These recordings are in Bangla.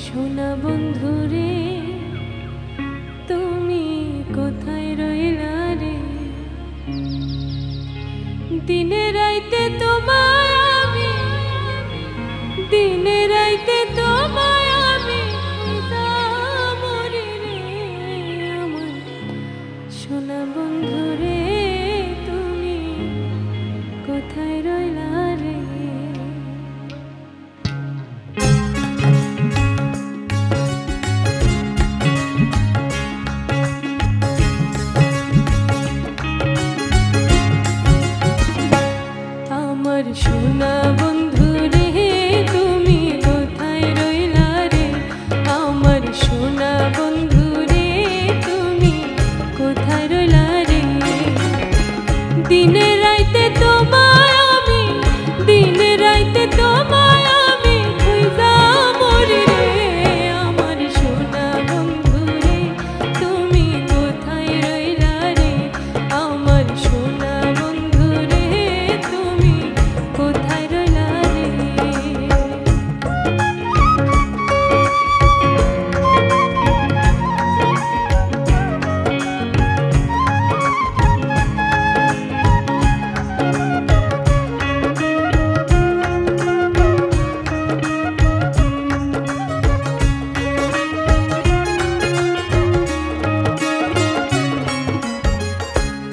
সোনা বন্ধুরে তুমি কোথায় রইলা রে? দিনে রাইতে তোমায় আমি, দিনে রাইতে তোমায় আমি মরি রে। আমার সোনা বন্ধুরে তুমি কোথায় রইলা রে? সোনা বন্ধু রে তুমি কোথায় রইলা রে? আমার সোনা বন্ধু রে তুমি কোথায় রইলা রে? দিনে রাইতে তোমায় আমি, দিনে রাইতে তোমায় আমি খুঁজা মরি রে। আমার সোনা বন্ধু রে তুমি কোথায় রইলা রে? আমার সোনা বন্ধু রে তুমি কোথায় রইলা রে?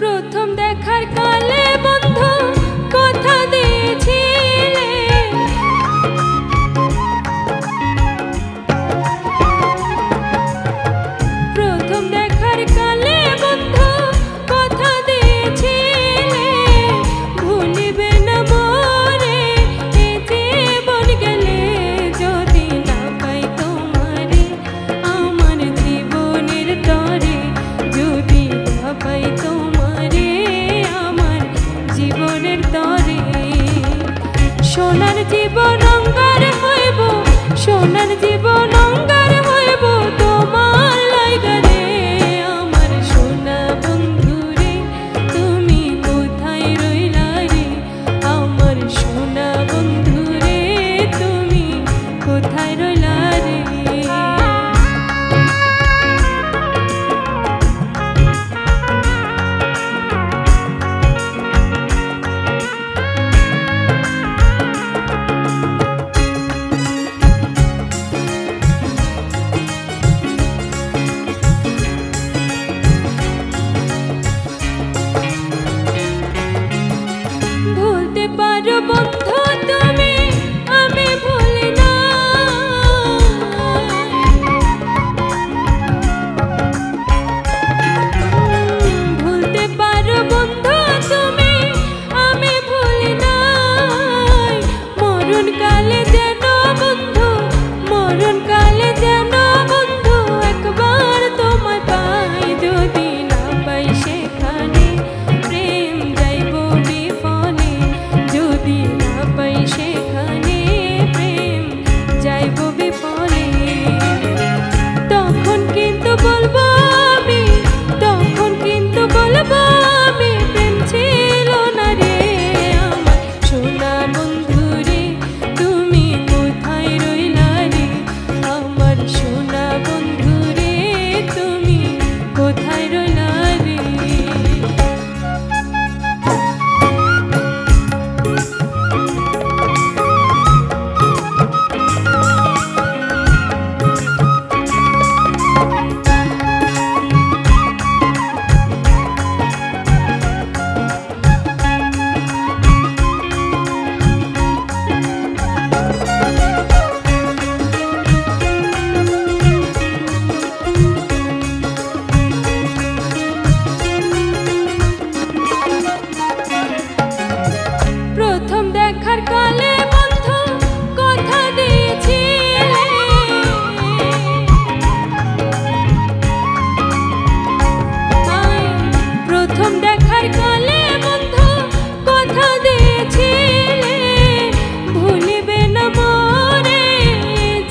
প্রথম দেখার কালে বন্ধু কথা দিয়েছিলে, প্রথম দেখার কালে বন্ধু কথা দিয়েছিলে, ভুলিবে না মোরে এ জীবন গেলে, যদি না পাই তোমারে আমার জীবনের তরে, যদি না পাই তোমারে আমার জীবনের তরে। সোনার জীবন অঙ্গার হইব, সোনার জীবন অঙ্গার হইব তোমার লাইগা রে। আমার সোনা বন্ধু রে তুমি কোথায় রইলা রে? আমার সোনা বন্ধু রে তুমি কোথায় রইলা রে? ভুলতে পারো বন্ধু তুমি, আমি ভুলি না। ভুলতে পারো বন্ধু তুমি, আমি ভুলি না। মরণ কালে যেন বন্ধু, মরণ কালে যেন বন্ধু একবার তোমায় পাই, যদি না পাই সেখানে প্রেম যাইব বিফলে, যদি না পাই সেখানে প্রেম যাইব বিফলে। তখন কিন্তু বলবো আমি, তখন কিন্তু বলবো আমি প্রেম ছিল না রে। আমার সোনা বন্ধু রে তুমি কোথায় রইলা রে? আমার সোনা বন্ধু রে তুমি কোথায় রইলা রে? প্রথম দেখার কালে বন্ধু কথা দিয়েছিলে, প্রথম দেখার কালে বন্ধু কথা দিয়েছিলে, ভুলিবে না মোরে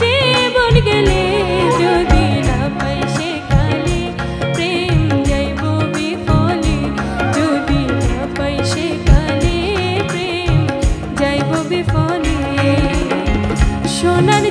জীবন গেলে, যদি না পাই সেখানে প্রেম যাইব বিফলে, যদি না পাই সেখানে প্রেম যাইব বিফলে। সোনার